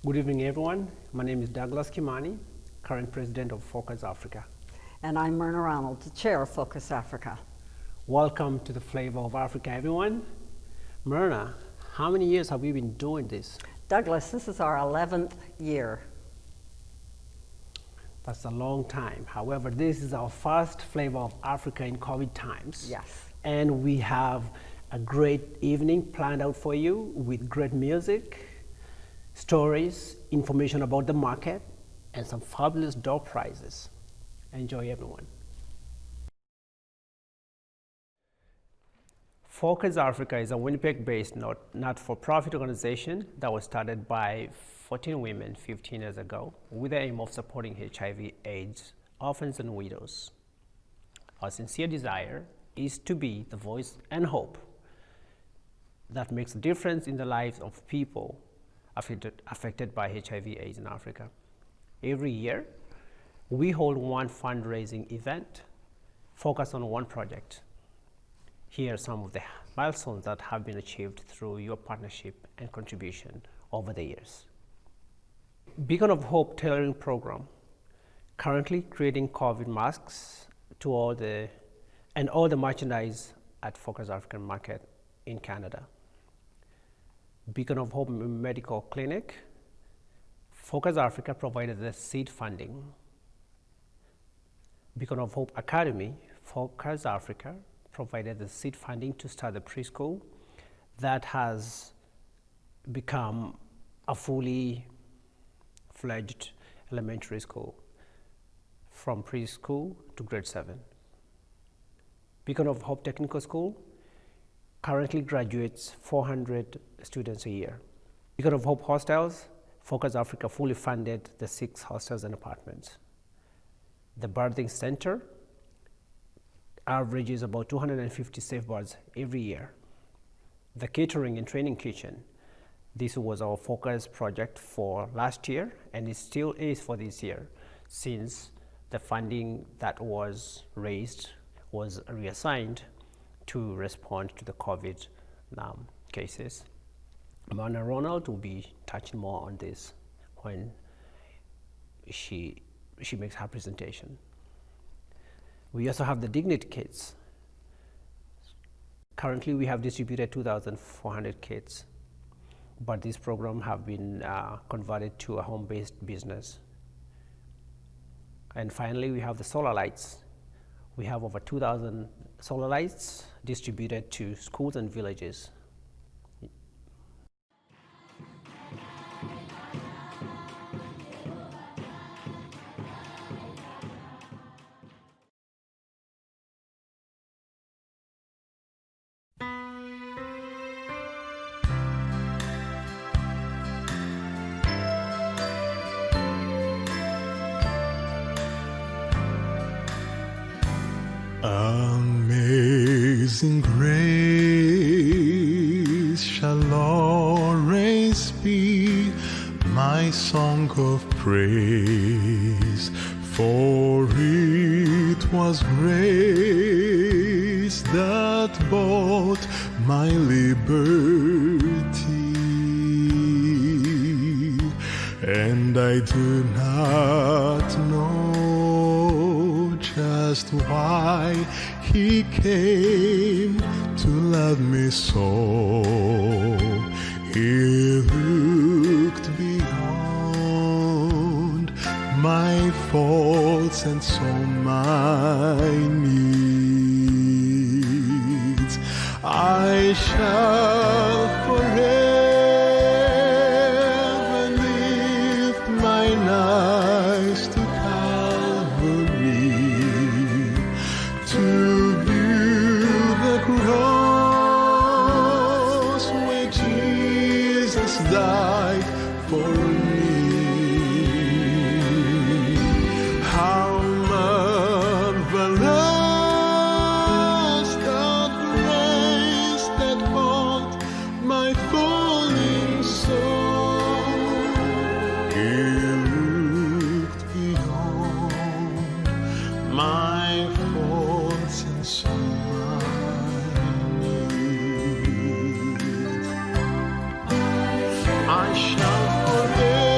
Good evening, everyone. My name is Douglas Kimani, current president of Focus Africa. And I'm Myrna Ronald, the chair of Focus Africa. Welcome to the Flavor of Africa, everyone. Myrna, how many years have we been doing this? Douglas, this is our 11th year. That's a long time. However, this is our first Flavor of Africa in COVID times. Yes. And we have a great evening planned out for you with great music, stories, information about the market, and some fabulous door prizes. Enjoy, everyone. Focus Africa is a Winnipeg-based not-for-profit organization that was started by 14 women 15 years ago with the aim of supporting HIV/AIDS orphans and widows. Our sincere desire is to be the voice and hope that makes a difference in the lives of people affected by HIV/AIDS in Africa. Every year, we hold one fundraising event focused on one project. Here are some of the milestones that have been achieved through your partnership and contribution over the years. Beacon of Hope tailoring program, currently creating COVID masks to all the merchandise at Focus African Market in Canada. Beacon of Hope Medical Clinic, Focus Africa provided the seed funding. Beacon of Hope Academy, Focus Africa provided the seed funding to start the preschool that has become a fully fledged elementary school from preschool to grade 7. Beacon of Hope Technical School currently graduates 400 students a year. Beacon of Hope Hostels, Focus Africa fully funded the 6 hostels and apartments. The Birthing Center averages about 250 safe births every year. The Catering and Training Kitchen, this was our focus project for last year, and it still is for this year, since the funding that was raised was reassigned to respond to the COVID cases. Myrna Ronald will be touching more on this when she makes her presentation. We also have the Dignity Kits. Currently, we have distributed 2,400 kits, but this program have been converted to a home-based business. And finally, we have the solar lights. We have over 2,000 solar lights distributed to schools and villages. Amazing grace shall always be my song of praise, for it was grace that bought my liberty, and I do not know just why He came to love me so. He looked beyond my faults and saw my needs. I shall forever lift mine eyes to to view the cross where Jesus died for me. How marvelous the grace that bought my falling soul. He looked beyond my faults and saw my needs. I shall forget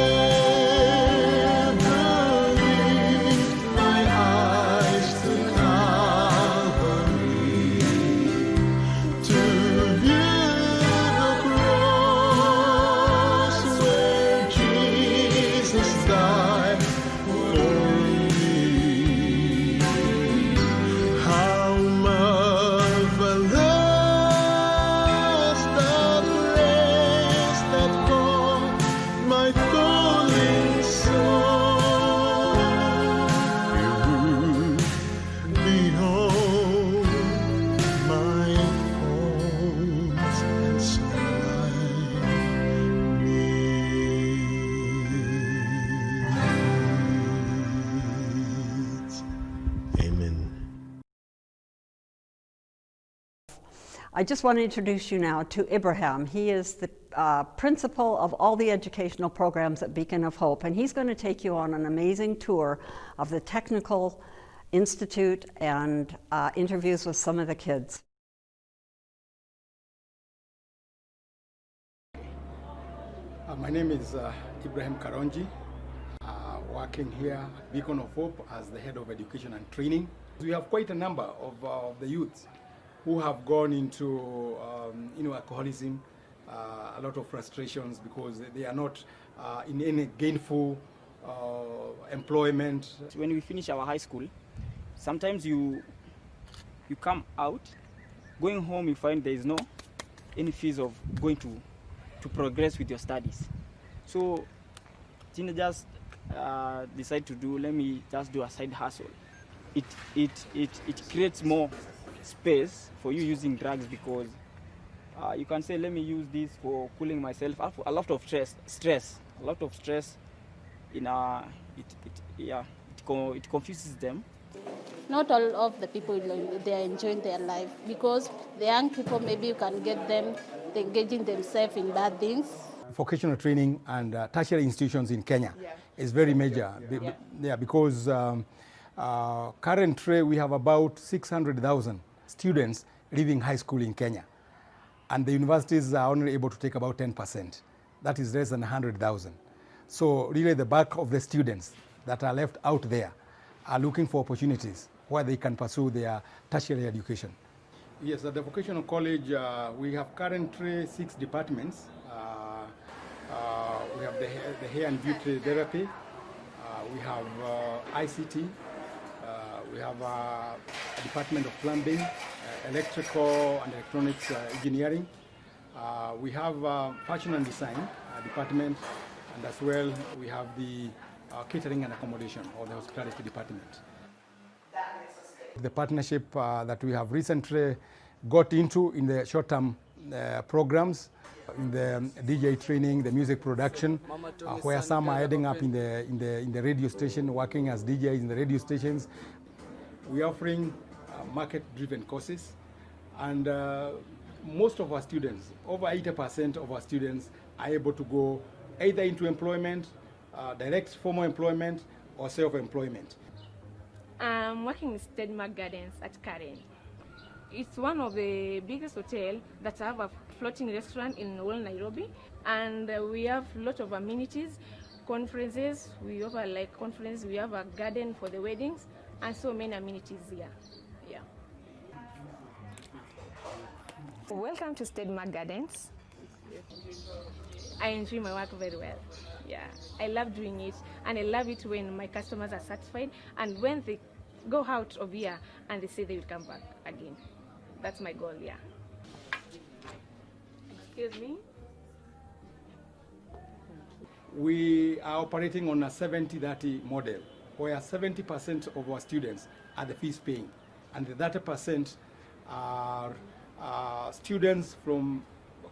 I just want to introduce you now to Ibrahim. He is the principal of all the educational programs at Beacon of Hope, and he's going to take you on an amazing tour of the Technical Institute and interviews with some of the kids. My name is Ibrahim Karonji, working here at Beacon of Hope as the head of education and training. We have quite a number of the youths who have gone into alcoholism, a lot of frustrations because they are not in any gainful employment. When we finish our high school, sometimes you come out, going home you find there is no any fees of going to progress with your studies. So teenagers decide to do, let me just do a side hustle. It creates more space for you using drugs because you can say, let me use this for cooling myself. A lot of stress, it confuses them. Not all of the people, they are enjoying their life because the young people, maybe you can get them engaging themselves in bad things. Vocational training and tertiary institutions in Kenya is very major. Because currently we have about 600,000 students leaving high school in Kenya, and the universities are only able to take about 10%. That is less than 100,000. So really the bulk of the students that are left out there are looking for opportunities where they can pursue their tertiary education. Yes, at the vocational college we have currently 6 departments. We have the hair and beauty therapy, we have ICT, we have a department of plumbing, electrical and electronics engineering. We have fashion and design department, and as well we have the catering and accommodation, or the hospitality department. The partnership that we have recently got into in the short-term programs, in the DJ training, the music production, where some are heading up in the radio station, working as DJs in the radio stations. We are offering market-driven courses, and most of our students, over 80% of our students, are able to go either into employment, direct formal employment, or self-employment. I'm working in Stedmark Gardens at Karen. It's one of the biggest hotels that have a floating restaurant in all Nairobi, and we have a lot of amenities, conferences. We offer like conference. We have a garden for the weddings, and so many amenities here. Yeah. Welcome to Stedmark Gardens. I enjoy my work very well. Yeah, I love doing it, and I love it when my customers are satisfied, and when they go out of here and they say they will come back again. That's my goal, yeah. Excuse me? We are operating on a 70-30 model, where 70% of our students are the fees paying, and the 30% are students from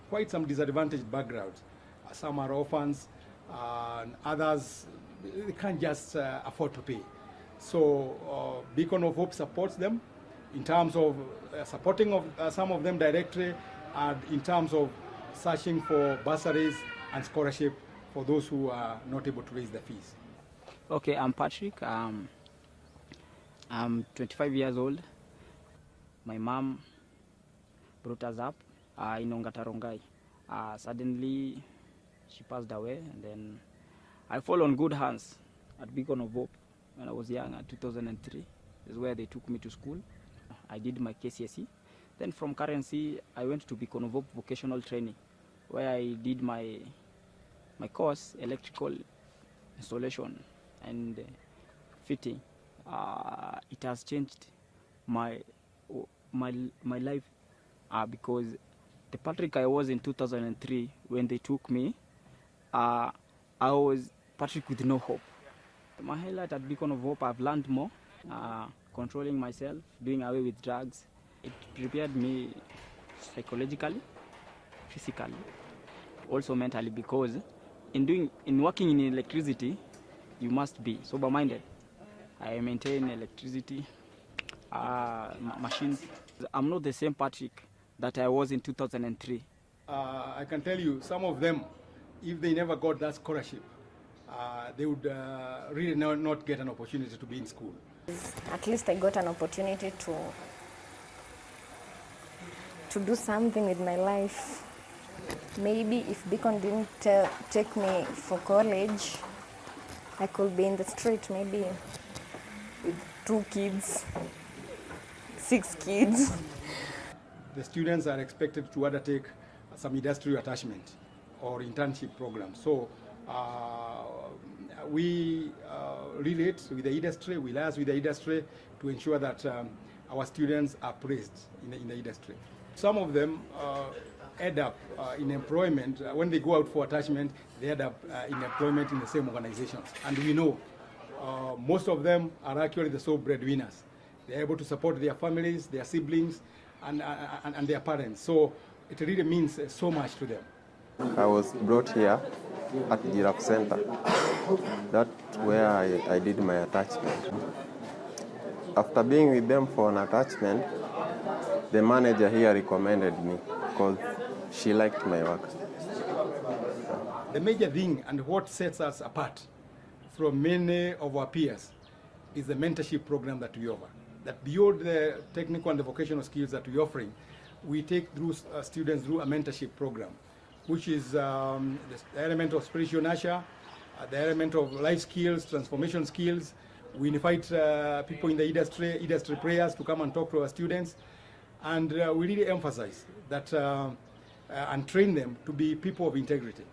quite some disadvantaged backgrounds. Some are orphans, and others they can't just afford to pay. So Beacon of Hope supports them in terms of supporting of some of them directly, and in terms of searching for bursaries and scholarship for those who are not able to raise the fees. Okay, I'm Patrick. I'm 25 years old. My mom brought us up in Ongatarongai. Suddenly she passed away, and then I fall on good hands at Beacon of Hope when I was young, at 2003. Is where they took me to school. I did my KCSE. Then from currency, I went to Beacon of Hope vocational training, where I did my course, electrical installation and fitting. It has changed my life because the Patrick I was in 2003 when they took me, I was Patrick with no hope. My highlight at Beacon of Hope, I've learned more, controlling myself, doing away with drugs. It prepared me psychologically, physically, also mentally, because in working in electricity, you must be sober-minded. I maintain electricity, machines. I'm not the same Patrick that I was in 2003. I can tell you, some of them, if they never got that scholarship, they would really not get an opportunity to be in school. At least I got an opportunity to do something with my life. Maybe if Beacon didn't take me for college, I could be in the street, maybe with 2 kids, 6 kids. The students are expected to undertake some industrial attachment or internship programs. So we relate with the industry, we liaise with the industry to ensure that our students are praised in the industry. Some of them end up in employment. When they go out for attachment, they end up in employment in the same organizations. And we know most of them are actually the sole breadwinners. They're able to support their families, their siblings, and their parents. So it really means so much to them. I was brought here at Giraffe Center. That's where I did my attachment. After being with them for an attachment, the manager here recommended me because she liked my work. The major thing and what sets us apart from many of our peers is the mentorship program that we offer. That beyond the technical and the vocational skills that we're offering, we take through students through a mentorship program, which is the element of spiritual nurture, the element of life skills, transformation skills. We invite people in the industry players to come and talk to our students, and we really emphasize that and train them to be people of integrity.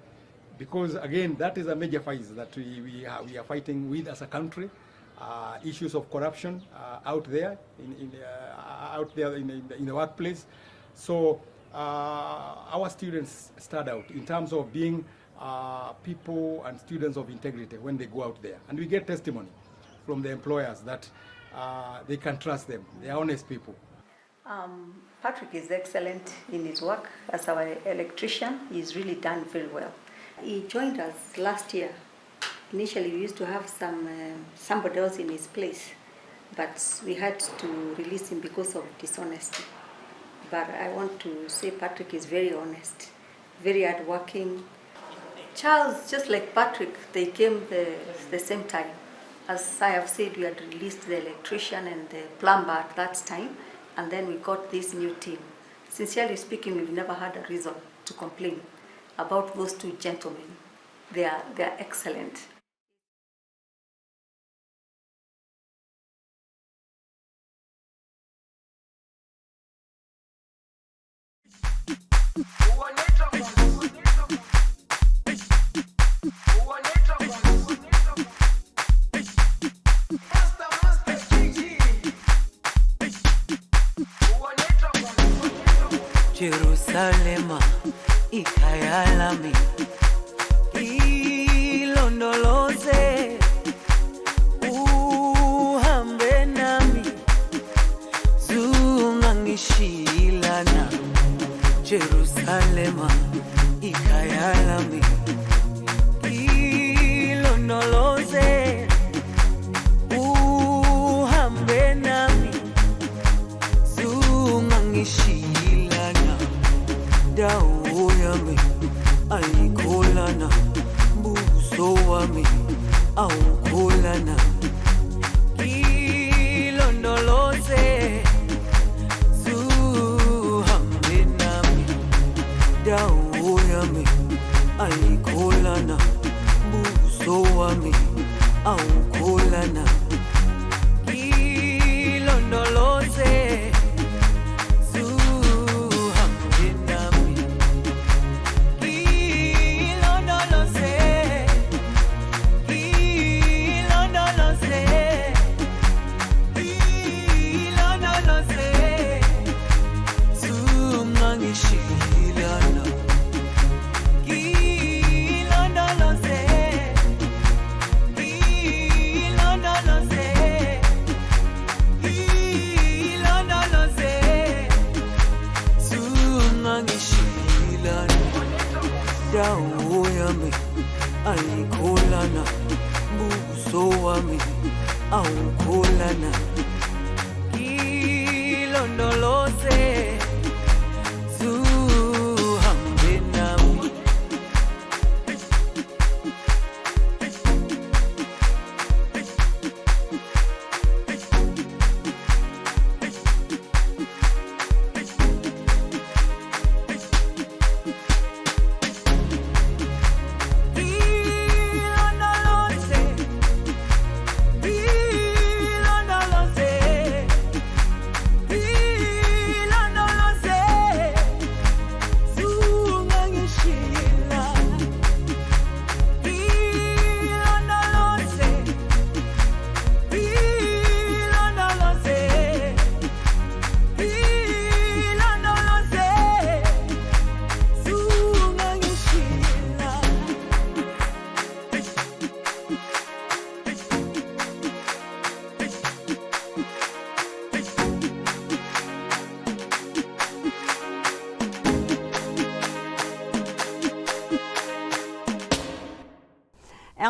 Because again, that is a major fight that we are fighting with as a country. Issues of corruption out there in the workplace. So our students start out in terms of being people and students of integrity when they go out there. And we get testimony from the employers that they can trust them. They are honest people. Patrick is excellent in his work as our electrician. He's really done very well. He joined us last year. Initially, we used to have somebody else in his place, but we had to release him because of dishonesty. But I want to say Patrick is very honest, very hardworking. Charles, just like Patrick, they came the same time. As I have said, we had released the electrician and the plumber at that time, and then we got this new team. Sincerely speaking, we've never had a reason to complain about those 2 gentlemen. They are excellent. Jerusalema ikayalami ilondoloze uhambe nami zungangishilana Jerusalema ikayalami ilondoloze uhambe nami zungangishilana dawo yami ayikholana buso wami awukholana ilondoloze zuhambe nami dawo yami ayikholana buso wami awukholana ilondoloze dawo yami ayikholana buso wami awukholana ilondoloze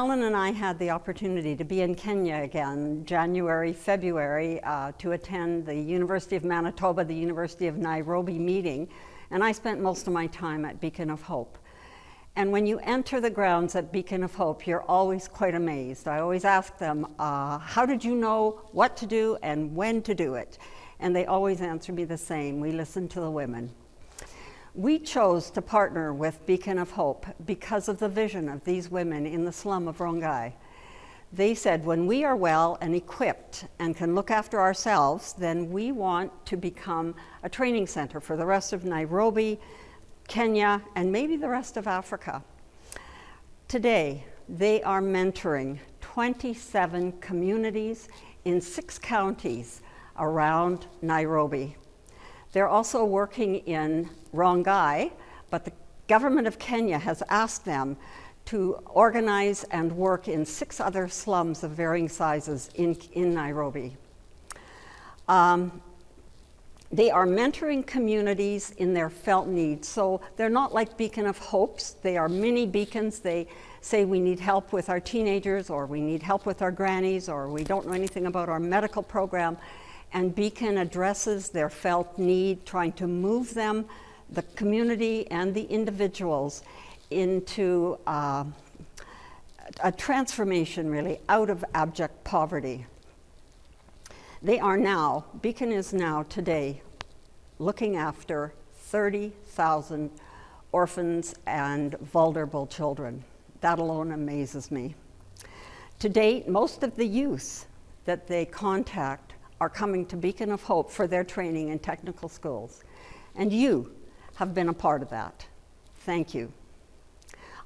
Alan and I had the opportunity to be in Kenya again, January, February, to attend the University of Manitoba, the University of Nairobi meeting, and I spent most of my time at Beacon of Hope. And when you enter the grounds at Beacon of Hope, you're always quite amazed. I always ask them, how did you know what to do and when to do it? And they always answer me the same: we listen to the women. We chose to partner with Beacon of Hope because of the vision of these women in the slum of Rongai. They said, when we are well and equipped and can look after ourselves, then we want to become a training center for the rest of Nairobi, Kenya, and maybe the rest of Africa. Today, they are mentoring 27 communities in 6 counties around Nairobi. They're also working in Rongai, but the government of Kenya has asked them to organize and work in 6 other slums of varying sizes in Nairobi. They are mentoring communities in their felt needs. So they're not like Beacon of Hopes. They are mini beacons. They say we need help with our teenagers, or we need help with our grannies, or we don't know anything about our medical program. And Beacon addresses their felt need, trying to move them, the community and the individuals, into a transformation, really, out of abject poverty. Beacon is now today looking after 30,000 orphans and vulnerable children. That alone amazes me. To date, most of the youth that they contact are coming to Beacon of Hope for their training in technical schools. And you have been a part of that. Thank you.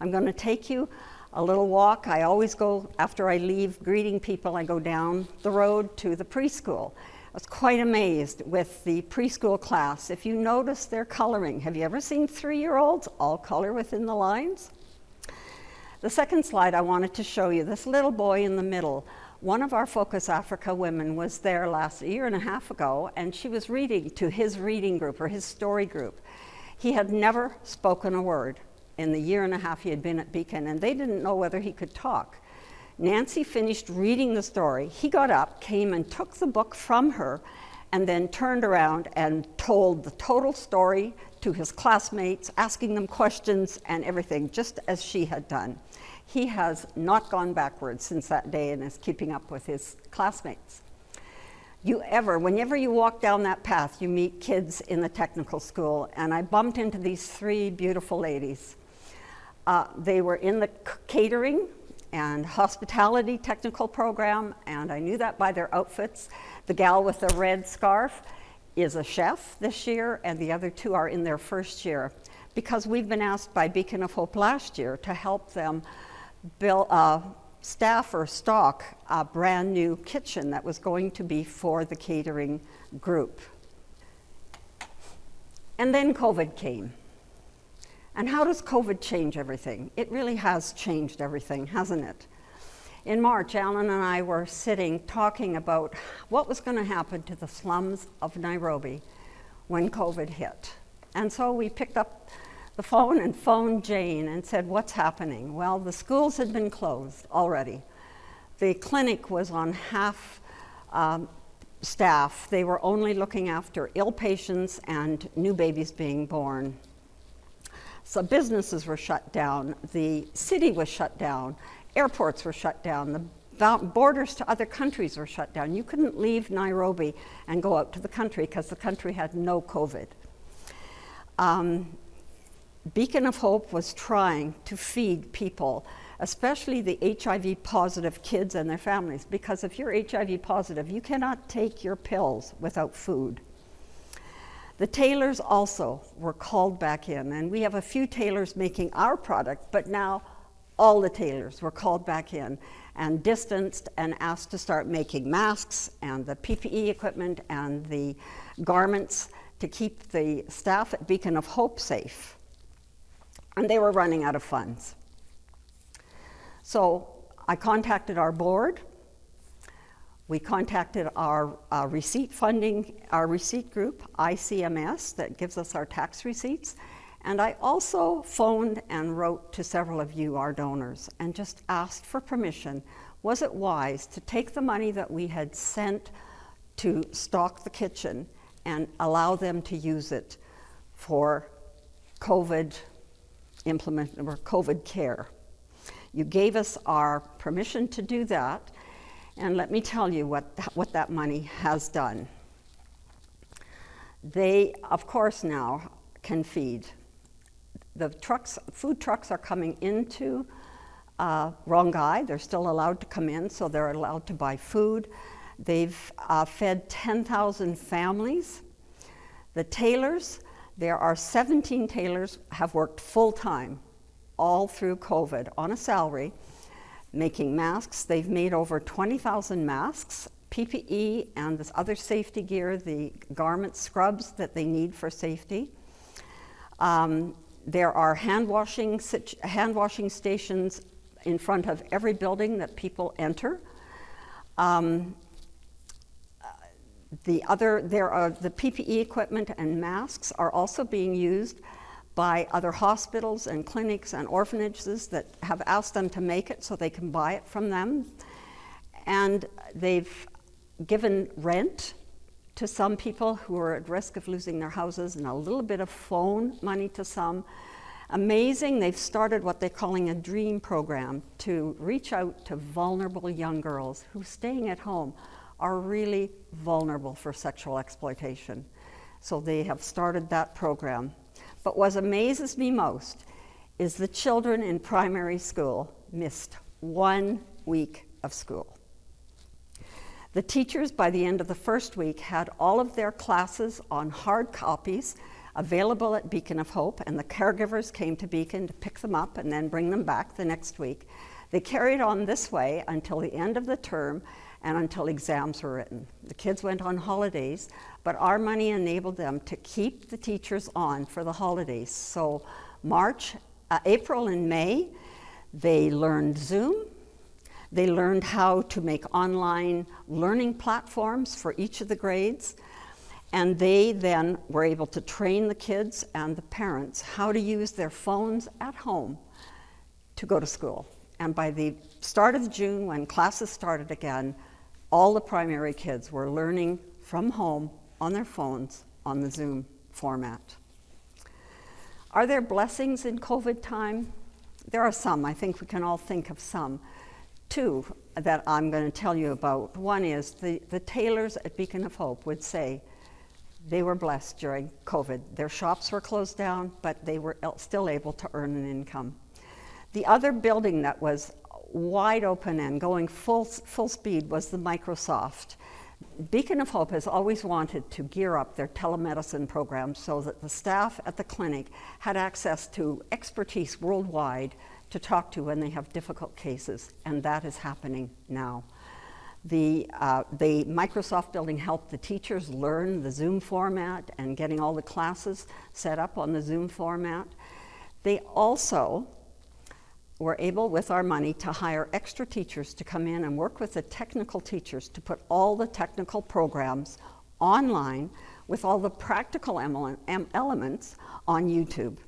I'm going to take you a little walk. I always go, after I leave greeting people, I go down the road to the preschool. I was quite amazed with the preschool class. If you notice their coloring, have you ever seen 3-year-olds all color within the lines? The second slide I wanted to show you, this little boy in the middle. One of our Focus Africa women was there a year and a half ago, and she was reading to his reading group, or his story group. He had never spoken a word in the year and a half he had been at Beacon, and they didn't know whether he could talk. Nancy finished reading the story. He got up, came and took the book from her, and then turned around and told the total story to his classmates, asking them questions and everything, just as she had done. He has not gone backwards since that day and is keeping up with his classmates. Whenever you walk down that path, you meet kids in the technical school, and I bumped into these 3 beautiful ladies. They were in the catering and hospitality technical program, and I knew that by their outfits. The gal with the red scarf is a chef this year, and the other 2 are in their first year, because we've been asked by Beacon of Hope last year to help them stock a brand new kitchen that was going to be for the catering group. And then COVID came. And how does COVID change everything? It really has changed everything, hasn't it? In March, Alan and I were sitting talking about what was going to happen to the slums of Nairobi when COVID hit. And so we picked up the phone and phoned Jane and said, what's happening? Well, the schools had been closed already. The clinic was on half staff. They were only looking after ill patients and new babies being born. So businesses were shut down. The city was shut down. Airports were shut down. The borders to other countries were shut down. You couldn't leave Nairobi and go out to the country because the country had no COVID. Beacon of Hope was trying to feed people, especially the HIV positive kids and their families, because if you're HIV positive, you cannot take your pills without food. The tailors also were called back in, and we have a few tailors making our product, but now all the tailors were called back in and distanced and asked to start making masks and the PPE equipment and the garments to keep the staff at Beacon of Hope safe. And they were running out of funds. So I contacted our board. We contacted our receipt funding, our receipt group, ICMS, that gives us our tax receipts. And I also phoned and wrote to several of you, our donors, and just asked for permission. Was it wise to take the money that we had sent to stock the kitchen and allow them to use it for COVID COVID care? You gave us our permission to do that, and let me tell you what that money has done. They, of course, now can feed. The food trucks are coming into Rongai. They're still allowed to come in, so they're allowed to buy food. They've fed 10,000 families. The tailors, there are 17 tailors have worked full-time all through COVID on a salary, making masks. They've made over 20,000 masks, PPE, and this other safety gear, the garment scrubs that they need for safety. There are hand washing stations in front of every building that people enter. The PPE equipment and masks are also being used by other hospitals and clinics and orphanages that have asked them to make it so they can buy it from them. And they've given rent to some people who are at risk of losing their houses, and a little bit of phone money to some. Amazing, they've started what they're calling a dream program to reach out to vulnerable young girls who, staying at home, are really vulnerable for sexual exploitation. So they have started that program. But what amazes me most is the children in primary school missed 1 week of school. The teachers, by the end of the first week, had all of their classes on hard copies available at Beacon of Hope, and the caregivers came to Beacon to pick them up and then bring them back the next week. They carried on this way until the end of the term and until exams were written. The kids went on holidays, but our money enabled them to keep the teachers on for the holidays. So April and May, they learned Zoom. They learned how to make online learning platforms for each of the grades. And they then were able to train the kids and the parents how to use their phones at home to go to school. And by the start of June, when classes started again, all the primary kids were learning from home on their phones on the Zoom format. Are there blessings in COVID time? There are some. I think we can all think of some. Two that I'm going to tell you about. One is the tailors at Beacon of Hope would say they were blessed during COVID. Their shops were closed down, but they were still able to earn an income. The other building that was wide open and going full speed was the Microsoft. Beacon of Hope has always wanted to gear up their telemedicine program so that the staff at the clinic had access to expertise worldwide to talk to when they have difficult cases, and that is happening now. The Microsoft building helped the teachers learn the Zoom format and getting all the classes set up on the Zoom format. They also were able, with our money, to hire extra teachers to come in and work with the technical teachers to put all the technical programs online with all the practical elements on YouTube.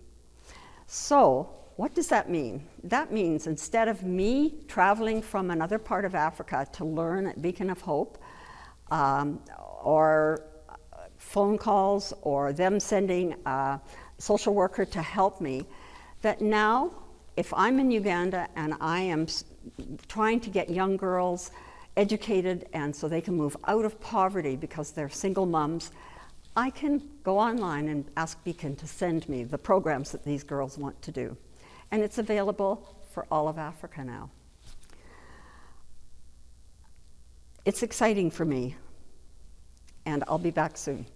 So, what does that mean? That means instead of me traveling from another part of Africa to learn at Beacon of Hope, or phone calls, or them sending a social worker to help me, that now, if I'm in Uganda and I am trying to get young girls educated and so they can move out of poverty because they're single moms, I can go online and ask Beacon to send me the programs that these girls want to do. And it's available for all of Africa now. It's exciting for me, and I'll be back soon.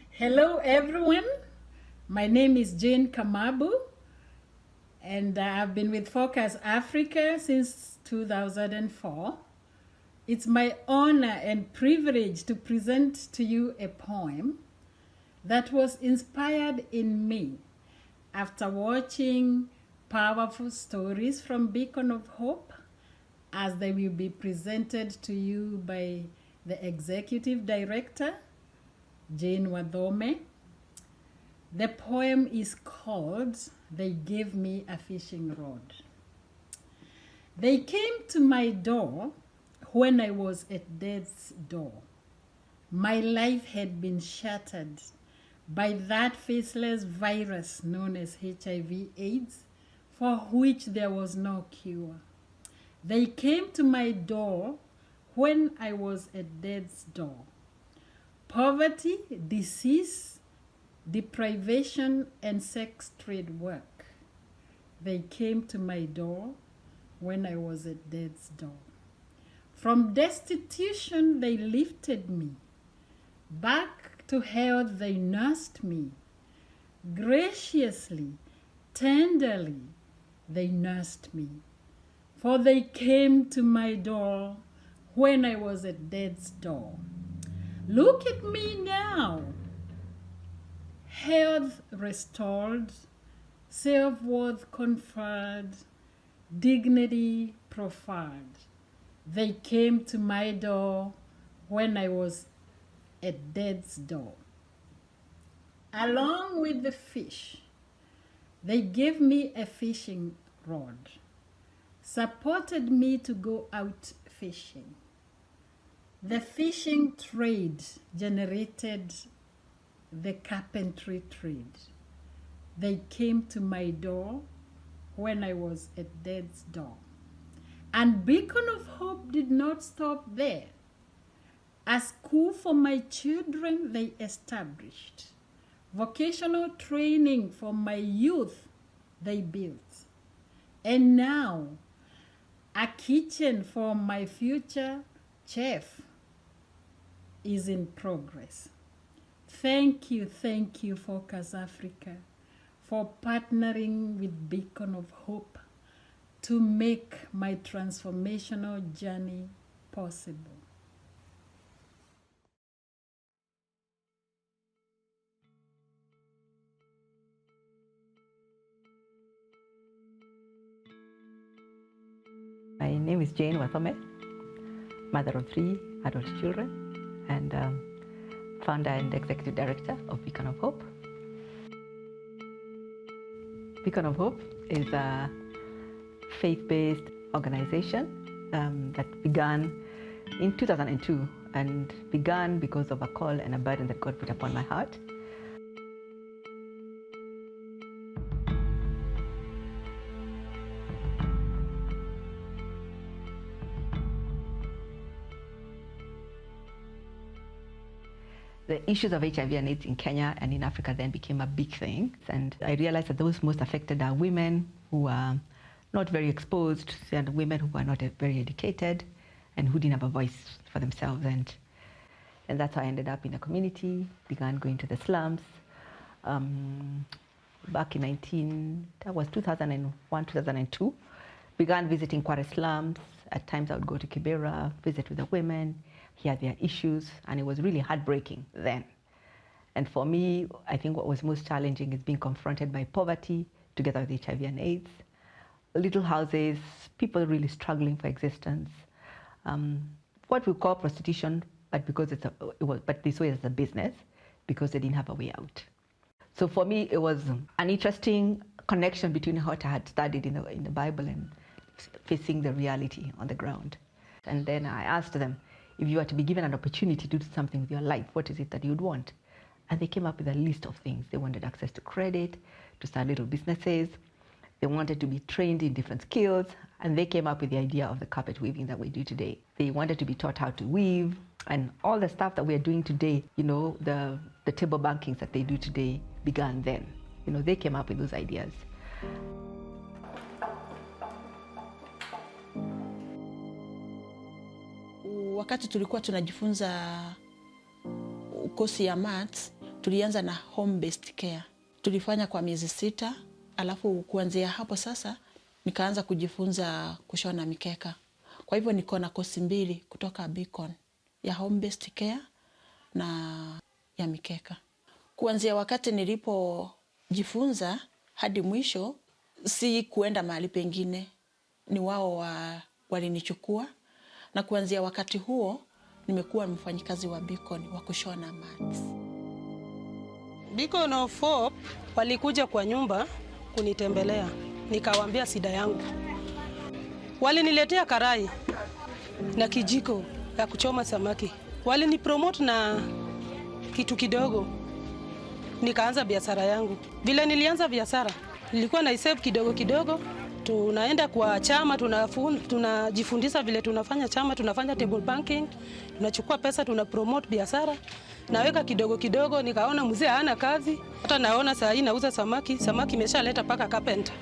Hello, everyone. My name is Jane Kamabu, and I've been with Focus Africa since 2004. It's my honor and privilege to present to you a poem that was inspired in me after watching powerful stories from Beacon of Hope, as they will be presented to you by the Executive Director, Jane Wadhome. The poem is called They Gave Me a Fishing Rod. They came to my door when I was at death's door. My life had been shattered by that faceless virus known as HIV/AIDS, for which there was no cure. They came to my door when I was at death's door. Poverty, disease, deprivation, and sex trade work. They came to my door when I was at death's door. From destitution, they lifted me. Back to health, they nursed me. Graciously, tenderly, they nursed me. For they came to my door when I was at death's door. Look at me now. Health restored, self-worth conferred, dignity proffered. They came to my door when I was at death's door. Along with the fish, they gave me a fishing rod, supported me to go out fishing. The fishing trade generated the carpentry trade. They came to my door when I was at death's door. And Beacon of Hope did not stop there. A school for my children they established. Vocational training for my youth they built. And now, a kitchen for my future chef is in progress. Thank you, Focus Africa, for partnering with Beacon of Hope to make my transformational journey possible. My name is Jane Wadhome, mother of 3 adult children, and founder and executive director of Beacon of Hope. Beacon of Hope is a faith-based organization that began in 2002 and began because of a call and a burden that God put upon my heart. The issues of HIV and AIDS in Kenya and in Africa then became a big thing. And I realized that those most affected are women who are not very exposed and women who are not very educated and who didn't have a voice for themselves. And that's how I ended up in a community, began going to the slums. Back in 2001, 2002, began visiting Kware slums. At times I would go to Kibera, visit with the women, hear their issues, and it was really heartbreaking then. And for me, I think what was most challenging is being confronted by poverty together with HIV and AIDS. Little houses, people really struggling for existence. What we call prostitution, but because but they saw it as a business because they didn't have a way out. So for me, it was an interesting connection between what I had studied in the Bible and facing the reality on the ground. And then I asked them, if you were to be given an opportunity to do something with your life, what is it that you'd want? And they came up with a list of things. They wanted access to credit, to start little businesses. They wanted to be trained in different skills, and they came up with the idea of the carpet weaving that we do today. They wanted to be taught how to weave, and all the stuff that we are doing today, the table bankings that they do today began then. They came up with those ideas. Wakati tulikuwa tunajifunza kosi ya maths, tulianza na home based care. Tulifanya kwa miezi 6, alafu kuanzia hapo sasa nikaanza kujifunza kushona mikeka. Kwa hivyo niko na kosi 2 kutoka Beacon, ya home based care na ya mikeka. Kuanzia wakati nilipojifunza hadi mwisho, si kuenda mahali pengine, ni wao walinichukua. Na kuanzia wakati huo nimekuwa mfanyikazi wa Beacon wa kushona mats. Beacon of Hope walikuja kwa nyumba kunitembelea, nikawaambia shida yangu. Waliniletea karai na kijiko ya kuchoma samaki. Walinipromote na kitu kidogo, nikaanza biashara yangu. Vile nilianza biashara, nilikuwa na save kidogo kidogo. Tunaenda kwa chama, tunajifundisha vile tunafanya chama, tunafanya table banking, tunachukua pesa, tunapromote biashara. Naweka kidogo kidogo, nikaona mzee hana kazi. Hata naona saa hii nauza samaki imeshaleta paka carpenter.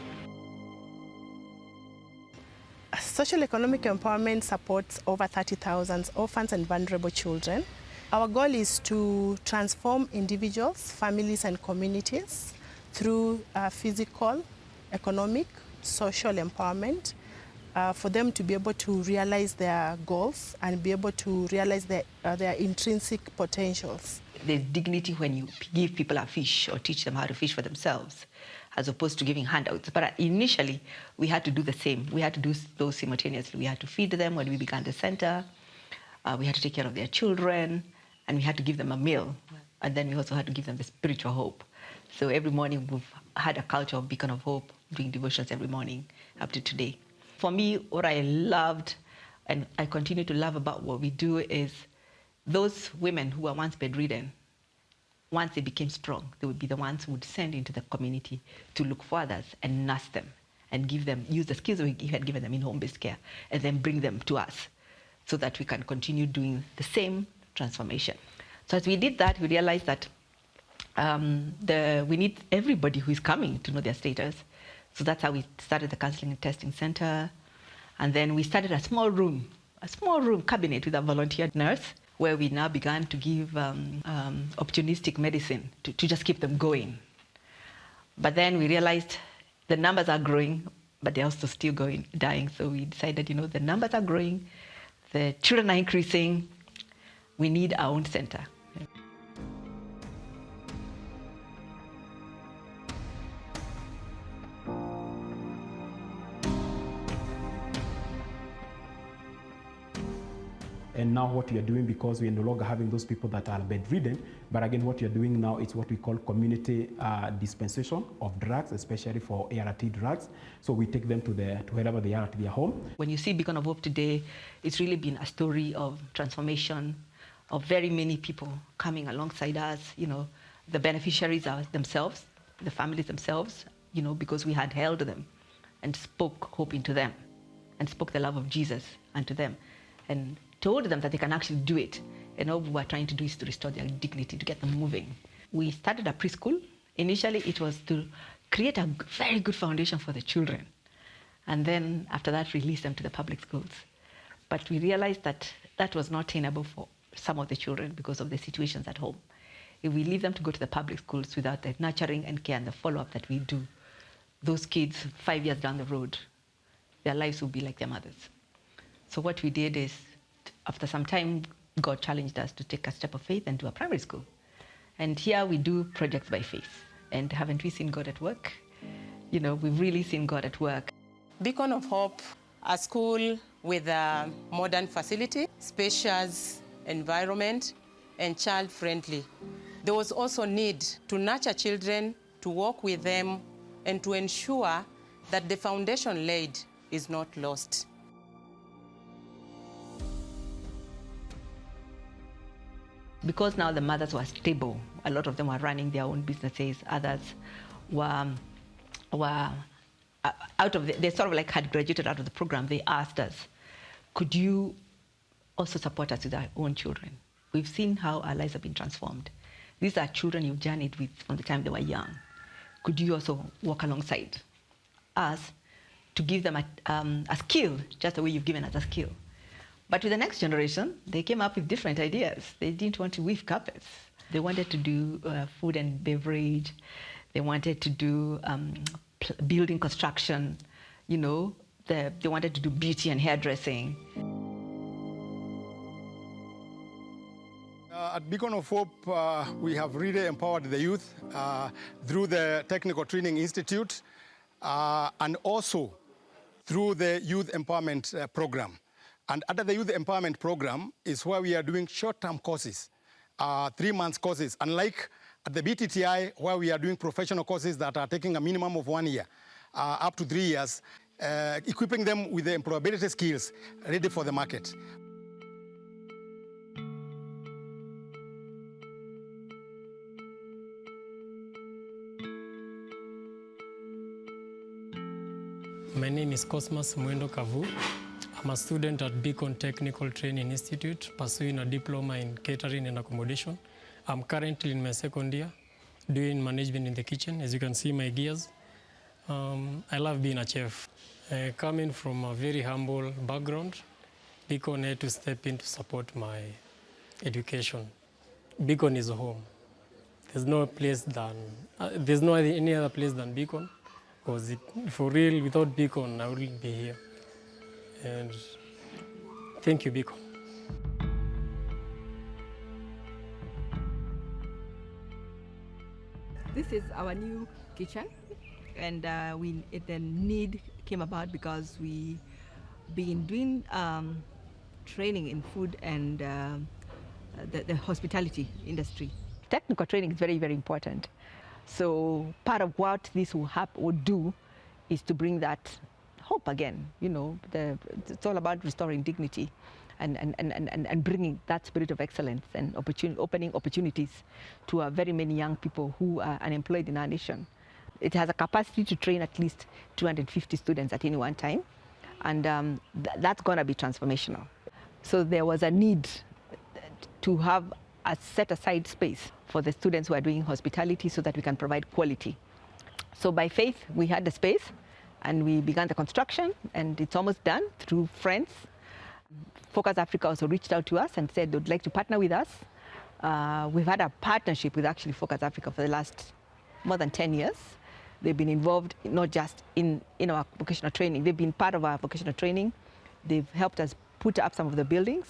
Social economic empowerment supports over 30,000 orphans and vulnerable children. Our goal is to transform individuals, families and communities through physical, economic, social empowerment for them to be able to realize their goals and be able to realize their intrinsic potentials. There's dignity when you give people a fish or teach them how to fish for themselves, as opposed to giving handouts. But initially, we had to do the same. We had to do those simultaneously. We had to feed them when we began the center. We had to take care of their children, and we had to give them a meal. And then we also had to give them the spiritual hope. So every morning, we've had a culture of Beacon of Hope, doing devotions every morning up to today. For me, what I loved, and I continue to love about what we do, is those women who were once bedridden, once they became strong, they would be the ones who would send into the community to look for others and nurse them and give them, use the skills we had given them in home-based care, and then bring them to us so that we can continue doing the same transformation. So as we did that, we realized that we need everybody who is coming to know their status. So that's how we started the Counseling and Testing Center. And then we started a small room cabinet with a volunteer nurse, where we now began to give opportunistic medicine to just keep them going. But then we realized the numbers are growing, but they're also still dying. So we decided, the numbers are growing, the children are increasing, we need our own center. And now what we are doing, because we are no longer having those people that are bedridden, but again, what we are doing now is what we call community dispensation of drugs, especially for ART drugs. So we take them to wherever they are at their home. When you see Beacon of Hope today, it's really been a story of transformation, of very many people coming alongside us. The beneficiaries are themselves, the families themselves, because we had held them and spoke hope into them and spoke the love of Jesus unto them and told them that they can actually do it. And all we were trying to do is to restore their dignity, to get them moving. We started a preschool. Initially, it was to create a very good foundation for the children. And then after that, release them to the public schools. But we realized that that was not tenable for some of the children because of the situations at home. If we leave them to go to the public schools without the nurturing and care and the follow-up that we do, those kids, 5 years down the road, their lives will be like their mothers. So what we did is, after some time, God challenged us to take a step of faith and do a primary school. And here we do projects by faith. And haven't we seen God at work? We've really seen God at work. Beacon of Hope, a school with a modern facility, spacious environment, and child-friendly. There was also need to nurture children, to work with them, and to ensure that the foundation laid is not lost. Because now the mothers were stable, a lot of them were running their own businesses, others were out of they sort of like had graduated out of the program. They asked us, could you also support us with our own children? We've seen how our lives have been transformed. These are children you've journeyed with from the time they were young. Could you also walk alongside us to give them a skill, just the way you've given us a skill? But with the next generation, they came up with different ideas. They didn't want to weave carpets. They wanted to do food and beverage. They wanted to do building construction. They wanted to do beauty and hairdressing. At Beacon of Hope, we have really empowered the youth through the Technical Training Institute and also through the Youth Empowerment Program. And under the Youth Empowerment Program is where we are doing short-term courses, 3 months courses, unlike At the BTTI, where we are doing professional courses that are taking a minimum of 1 year, up to 3 years, equipping them with the employability skills ready for the market. My name is Cosmas Mwendo Kavu. I'm a student at Beacon Technical Training Institute, pursuing a diploma in catering and accommodation. I'm currently in my second year, doing management in the kitchen. As you can see my gears. I love being a chef. Coming from a very humble background, Beacon had to step in to support my education. Beacon is home. There's no place than, there's no any other place than Beacon. Because for real, without Beacon, I wouldn't be here. And thank you, Beacon. This is our new kitchen, and the need came about because we been doing training in food and the hospitality industry. Technical training is very, very important. So part of what this would do is to bring that hope again. You know, it's all about restoring dignity and bringing that spirit of excellence and opening opportunities to very many young people who are unemployed in our nation. It has a capacity to train at least 250 students at any one time, and that's going to be transformational. So there was a need to have a set-aside space for the students who are doing hospitality so that we can provide quality. So by faith, we had the space, and we began the construction, and it's almost done through friends. Focus Africa also reached out to us and said they'd like to partner with us. We've had a partnership with actually Focus Africa for the last more than 10 years. They've been involved not just in our vocational training, they've been part of our vocational training. They've helped us put up some of the buildings.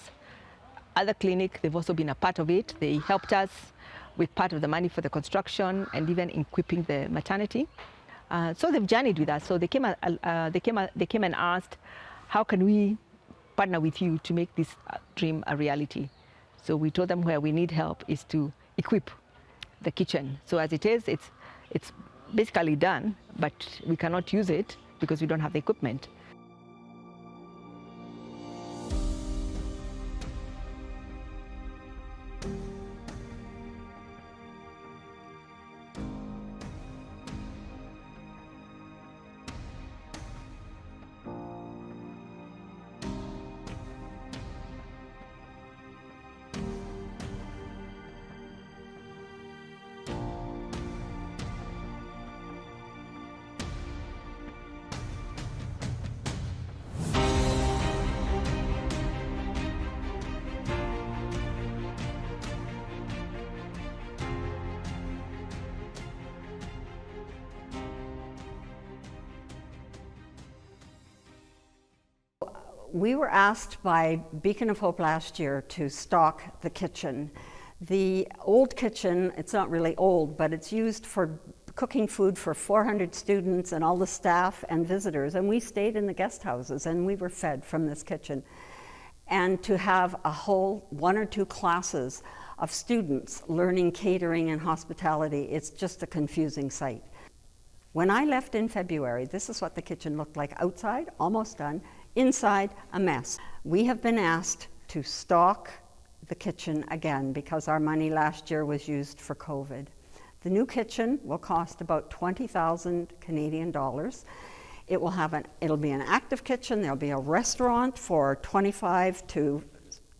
Other clinic, they've also been a part of it. They helped us with part of the money for the construction and even equipping the maternity. So they've journeyed with us. So they came and asked, how can we partner with you to make this dream a reality? So we told them where we need help is to equip the kitchen. So as it is, it's basically done, but we cannot use it because we don't have the equipment. We were asked by Beacon of Hope last year to stock the kitchen. The old kitchen, it's not really old, but it's used for cooking food for 400 students and all the staff and visitors, and we stayed in the guest houses and we were fed from this kitchen. And to have a whole 1 or 2 classes of students learning catering and hospitality, it's just a confusing sight. When I left in February, this is what the kitchen looked like outside, almost done. Inside, a mess. We have been asked to stock the kitchen again because our money last year was used for COVID. The new kitchen will cost about 20,000 Canadian dollars. It'll be an active kitchen. There'll be a restaurant for 25 to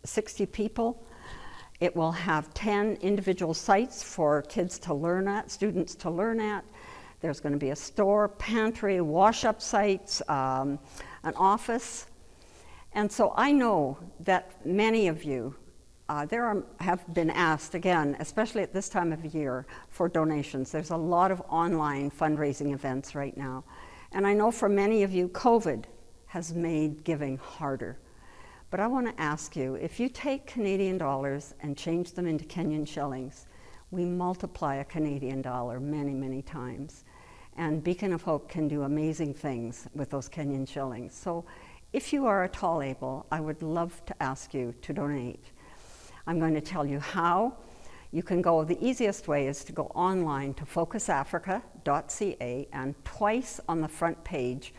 60 people. It will have 10 individual sites for kids to learn at, students to learn at. There's going to be a store, pantry, wash-up sites, an office. And so I know that many of you have been asked, again, especially at this time of year, for donations. There's a lot of online fundraising events right now. And I know for many of you, COVID has made giving harder. But I want to ask you, if you take Canadian dollars and change them into Kenyan shillings, we multiply a Canadian dollar many, many times. And Beacon of Hope can do amazing things with those Kenyan shillings. So if you are at all able, I would love to ask you to donate. I'm going to tell you how. You can go, the easiest way is to go online to focusafrica.ca, and twice on the front page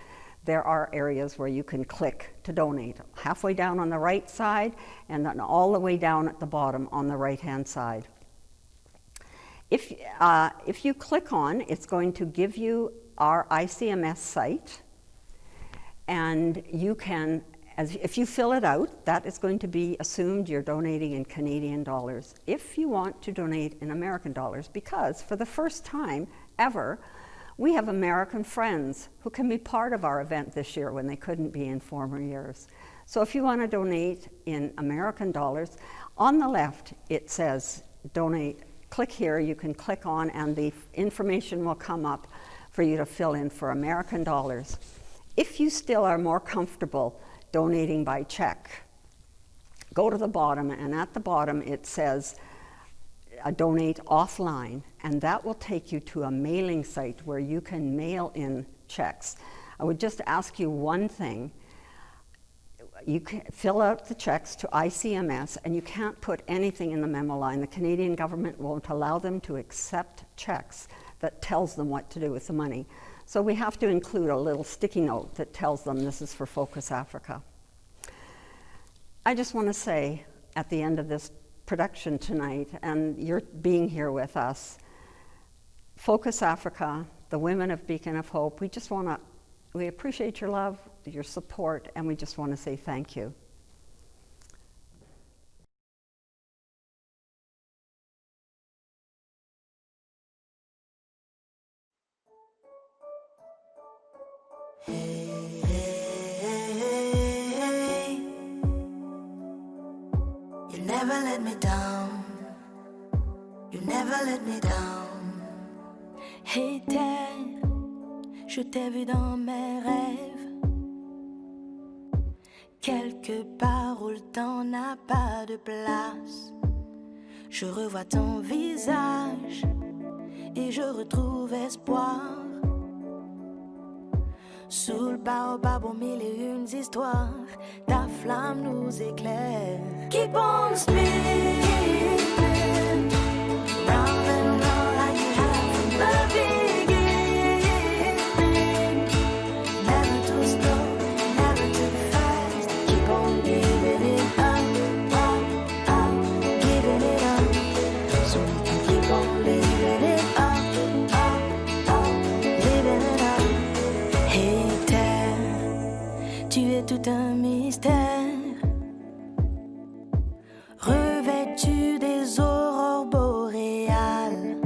there are areas where you can click to donate. Halfway down on the right side, and then all the way down at the bottom on the right-hand side. If you click on, it's going to give you our ICMS site, and you can, if you fill it out, that is going to be assumed you're donating in Canadian dollars. If you want to donate in American dollars, because for the first time ever, we have American friends who can be part of our event this year when they couldn't be in former years. So if you want to donate in American dollars, on the left it says donate. Click here, you can click on, and the information will come up for you to fill in for American dollars. If you still are more comfortable donating by check, go to the bottom, and at the bottom it says donate offline, and that will take you to a mailing site where you can mail in checks. I would just ask you one thing. You can fill out the checks to ICMS, and you can't put anything in the memo line. The Canadian government won't allow them to accept checks that tells them what to do with the money. So we have to include a little sticky note that tells them this is for Focus Africa. I just want to say at the end of this production tonight, and you're being here with us, Focus Africa, the women of Beacon of Hope, we appreciate your love, your support, and we just want to say thank you. You never let me down. You never let me down. Hey terre, je t'ai vu dans mes rêves. Quelque part où le temps n'a pas de place. Je revois ton visage et je retrouve espoir. Sous le baobab au mille et une histoires, ta flamme nous éclaire. Keep on spinning, round and round like you have from the beginning. Never too slow, never too fast. Keep on giving it up, up, up, giving it up. So we can keep on living it up, up, up, living it up. Hey terre, tu es tout un mystère, revêtue des aurores boréales,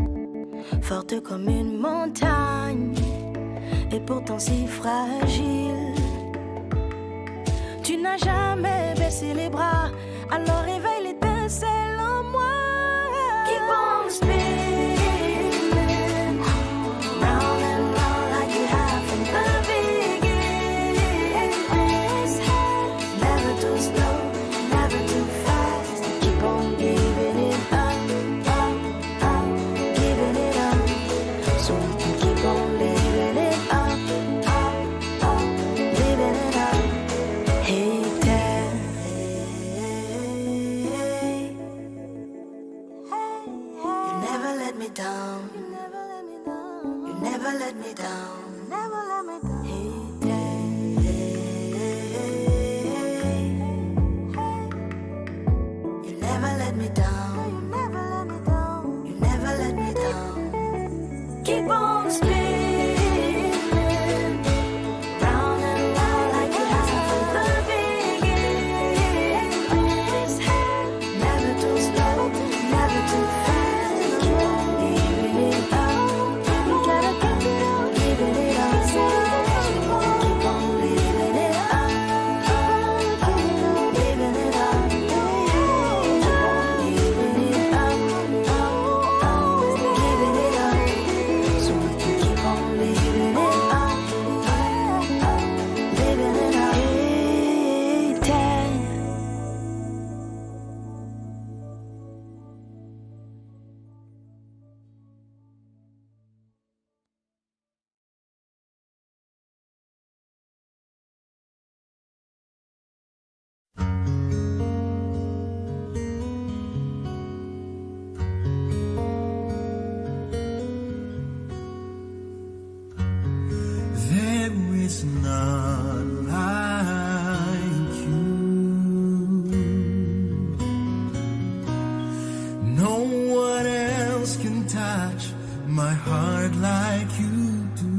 forte comme une montagne, et pourtant si fragile. Tu n'as jamais baissé les bras, alors réveille l'étincelle en moi. Keep on spinning, round and round like you have from the beginning. Never too slow, never too fast. Keep on giving it up, up, up, giving it up. So we can keep on living it up, up, up, living it up. Hey terre, you never let me down. You never let me down. You never let me down. Never let me down. Hey you never let me down. You never let me down. You never let me down. Keep on spinning, round and round like you have from the beginning. Never too slow, never too fast. Keep on giving it up. You gotta keep it on, giving it up. Keep on living it up, living it up. Keep on giving it up, giving it up. So we can keep touch my heart like you do.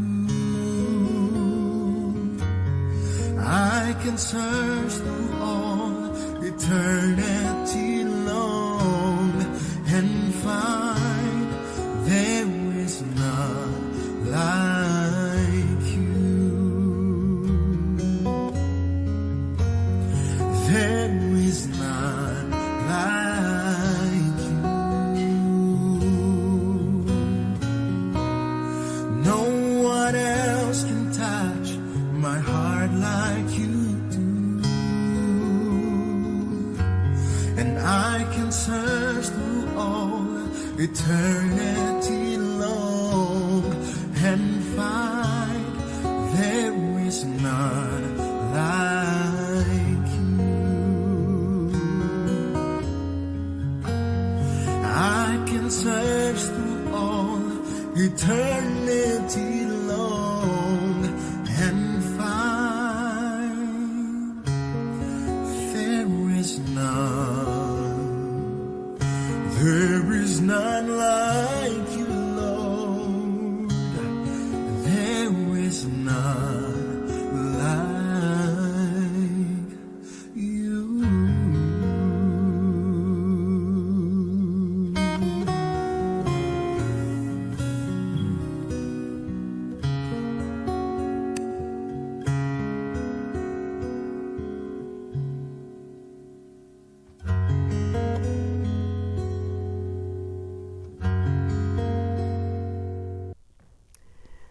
I can search through all eternity long and find there is none like you. There is none like you. No one else can touch my heart like you do. And I can search through all eternity long and find there is none like you. I can search through all eternity long and find there is none. There is none like you, Lord. There is none like you.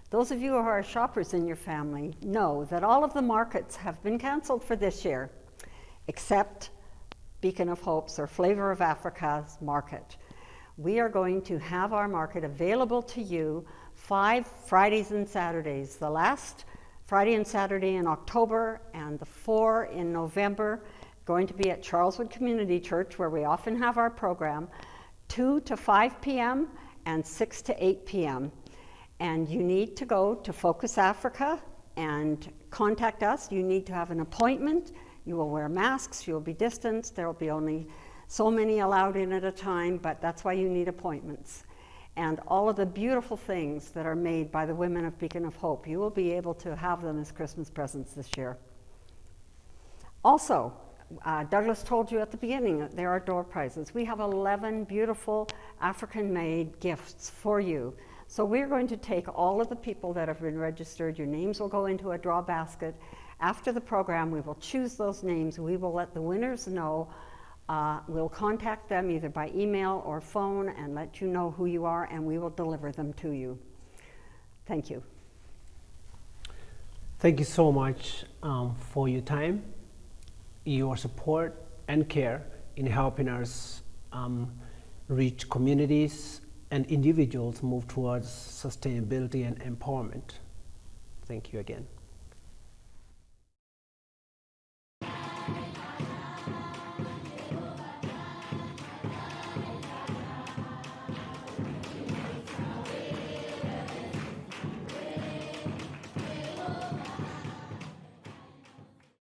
Those of you who are shoppers in your family know that all of the markets have been canceled for this year, except Beacon of Hope's or Flavor of Africa's market. We are going to have our market available to you 5 Fridays and Saturdays. The last Friday and Saturday in October and the 4 in November, going to be at Charleswood Community Church, where we often have our program, 2 to 5 p.m. and 6 to 8 p.m. And you need to go to Focus Africa and contact us. You need to have an appointment. You will wear masks, you'll be distanced. There will be only so many allowed in at a time, but that's why you need appointments. And all of the beautiful things that are made by the women of Beacon of Hope, you will be able to have them as Christmas presents this year. Also, Douglas told you at the beginning that there are door prizes. We have 11 beautiful African-made gifts for you. So we're going to take all of the people that have been registered. Your names will go into a draw basket. After the program, we will choose those names. We will let the winners know. We'll contact them either by email or phone and let you know who you are, and we will deliver them to you. Thank you. Thank you so much for your time, your support and care in helping us reach communities and individuals move towards sustainability and empowerment. Thank you again.